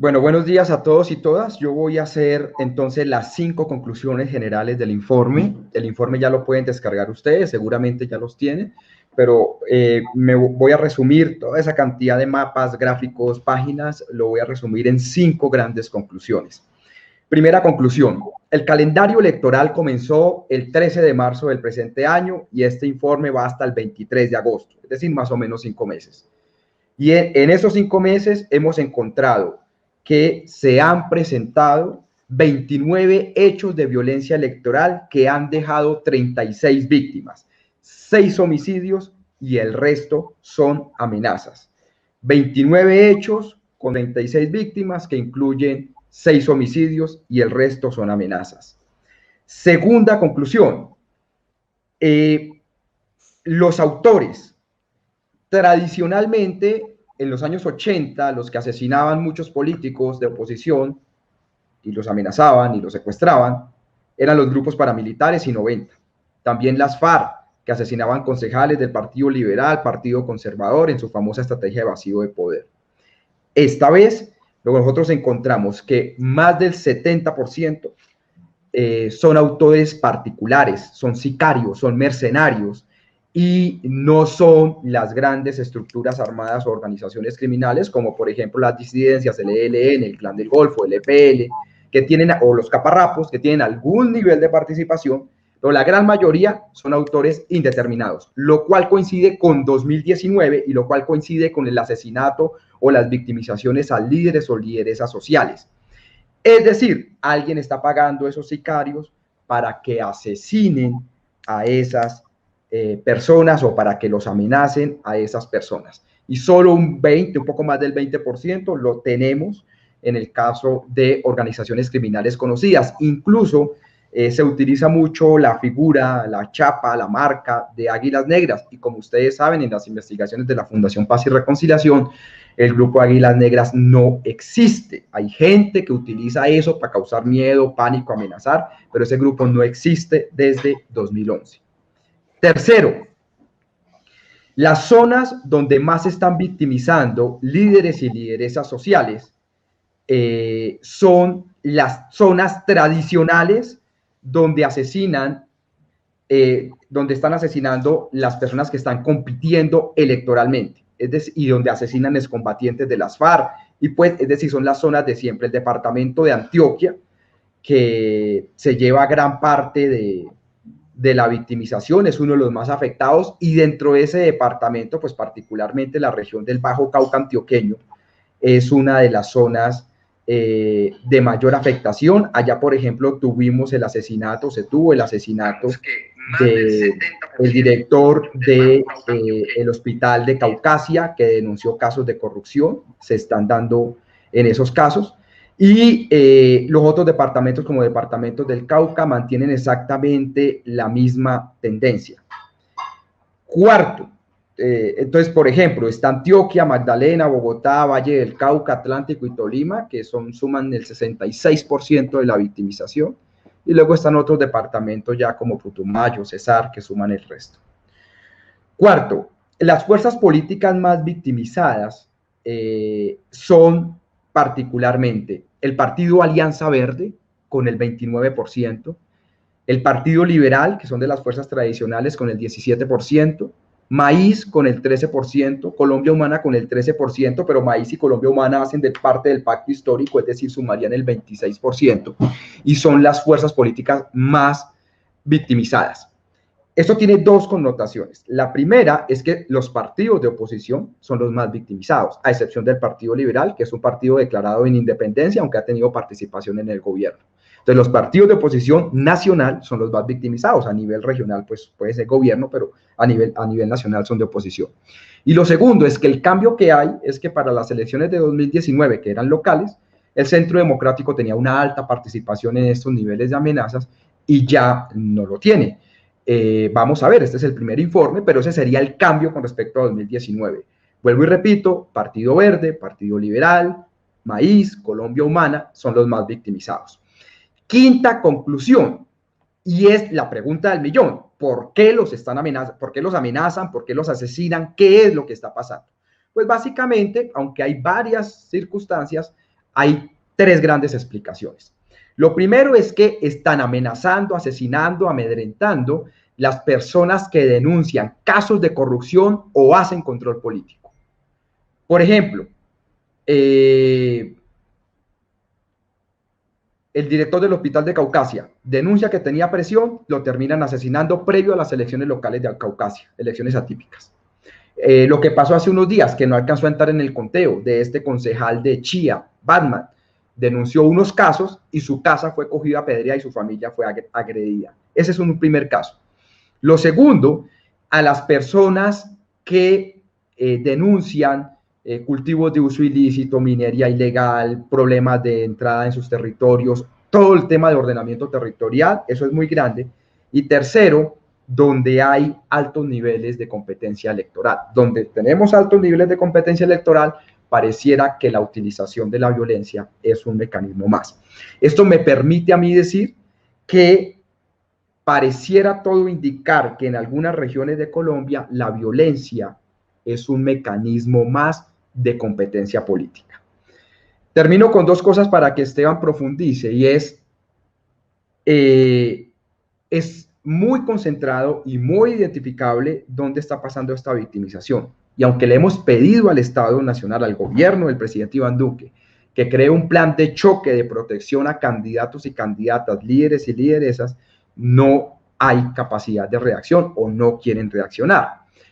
Bueno, buenos días a todos y todas. Yo voy a hacer entonces las 5 conclusiones generales del informe. El informe ya lo pueden descargar ustedes, seguramente ya los tienen, pero me voy a resumir toda esa cantidad de mapas, gráficos, páginas, lo voy a resumir en 5 grandes conclusiones. Primera conclusión, el calendario electoral comenzó el 13 de marzo del presente año y este informe va hasta el 23 de agosto, es decir, más o menos 5 meses. Y en esos 5 meses hemos encontrado que se han presentado 29 hechos de violencia electoral que han dejado 36 víctimas, 6 homicidios y el resto son amenazas. 29 hechos con 36 víctimas que incluyen 6 homicidios y el resto son amenazas. Segunda conclusión, los autores tradicionalmente, en los años 80, los que asesinaban muchos políticos de oposición y los amenazaban y los secuestraban, eran los grupos paramilitares y 90. También las FARC, que asesinaban concejales del Partido Liberal, Partido Conservador, en su famosa estrategia de vacío de poder. Esta vez, nosotros encontramos que más del 70% son autores particulares, son sicarios, son mercenarios, y no son las grandes estructuras armadas o organizaciones criminales, como por ejemplo las disidencias, el ELN, el Clan del Golfo, el EPL, que tienen, o los caparrapos, que tienen algún nivel de participación, pero la gran mayoría son autores indeterminados, lo cual coincide con 2019 y lo cual coincide con el asesinato o las victimizaciones a líderes o lideresas sociales. Es decir, alguien está pagando a esos sicarios para que asesinen a esas personas o para que los amenacen a esas personas. Y solo un poco más del 20% lo tenemos en el caso de organizaciones criminales conocidas. Incluso se utiliza mucho la figura, la chapa, la marca de Águilas Negras. Y como ustedes saben, en las investigaciones de la Fundación Paz y Reconciliación, el grupo Águilas Negras no existe. Hay gente que utiliza eso para causar miedo, pánico, amenazar, pero ese grupo no existe desde 2011. Tercero, las zonas donde más se están victimizando líderes y lideresas sociales son las zonas tradicionales donde asesinan, donde están asesinando las personas que están compitiendo electoralmente, es decir, y donde asesinan excombatientes de las FARC, y pues, es decir, son las zonas de siempre. El departamento de Antioquia, que se lleva gran parte de la victimización, es uno de los más afectados, y dentro de ese departamento, pues particularmente la región del Bajo Cauca antioqueño, es una de las zonas de mayor afectación. Allá, por ejemplo, se tuvo el asesinato del director del hospital de Caucasia, que denunció casos de corrupción, se están dando en esos casos. Y los otros departamentos, como departamentos del Cauca, mantienen exactamente la misma tendencia. Cuarto, entonces, por ejemplo, está Antioquia, Magdalena, Bogotá, Valle del Cauca, Atlántico y Tolima, que suman el 66% de la victimización. Y luego están otros departamentos ya como Putumayo, Cesar, que suman el resto. Cuarto, las fuerzas políticas más victimizadas son particularmente el Partido Alianza Verde, con el 29%, el Partido Liberal, que son de las fuerzas tradicionales, con el 17%, Maíz con el 13%, Colombia Humana con el 13%, pero Maíz y Colombia Humana hacen parte del pacto histórico, es decir, sumarían el 26%, y son las fuerzas políticas más victimizadas. Esto tiene dos connotaciones. La primera es que los partidos de oposición son los más victimizados, a excepción del Partido Liberal, que es un partido declarado en independencia, aunque ha tenido participación en el gobierno. Entonces, los partidos de oposición nacional son los más victimizados. A nivel regional, pues puede ser gobierno, pero a nivel nacional son de oposición. Y lo segundo es que el cambio que hay es que para las elecciones de 2019, que eran locales, el Centro Democrático tenía una alta participación en estos niveles de amenazas y ya no lo tiene. Vamos a ver, este es el primer informe, pero ese sería el cambio con respecto a 2019. Vuelvo y repito, Partido Verde, Partido Liberal, Maíz, Colombia Humana son los más victimizados. Quinta conclusión, y es la pregunta del millón: ¿por qué los están amenazando? ¿Por qué los amenazan? ¿Por qué los asesinan? ¿Qué es lo que está pasando? Pues básicamente, aunque hay varias circunstancias, Hay tres grandes explicaciones. Lo primero es que están amenazando, asesinando, amedrentando las personas que denuncian casos de corrupción o hacen control político. Por ejemplo, el director del hospital de Caucasia denuncia que tenía presión, lo terminan asesinando previo a las elecciones locales de Caucasia, elecciones atípicas. Lo que pasó hace unos días, que no alcanzó a entrar en el conteo, de este concejal de Chía, Batman, denunció unos casos y su casa fue cogida a pedrea y su familia fue agredida. Ese es un primer caso. Lo segundo, a las personas que denuncian cultivos de uso ilícito, minería ilegal, problemas de entrada en sus territorios, todo el tema de ordenamiento territorial, eso es muy grande. Y tercero, donde hay altos niveles de competencia electoral. Donde tenemos altos niveles de competencia electoral, pareciera que la utilización de la violencia es un mecanismo más. Esto me permite a mí decir que pareciera todo indicar que en algunas regiones de Colombia la violencia es un mecanismo más de competencia política. Termino con dos cosas para que Esteban profundice, y es muy concentrado y muy identificable dónde está pasando esta victimización. Y aunque le hemos pedido al Estado Nacional, al gobierno del presidente Iván Duque, que cree un plan de choque de protección a candidatos y candidatas, líderes y lideresas, no hay capacidad de reacción o no quieren reaccionar.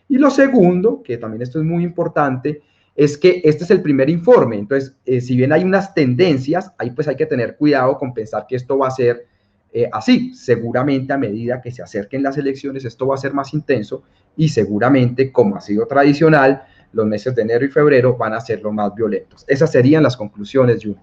Y lo segundo, que también esto es muy importante, es que este es el primer informe. Entonces, si bien hay unas tendencias, ahí pues hay que tener cuidado con pensar que esto va a ser así. Seguramente a medida que se acerquen las elecciones, esto va a ser más intenso y seguramente, como ha sido tradicional, los meses de enero y febrero van a ser los más violentos. Esas serían las conclusiones, Jun.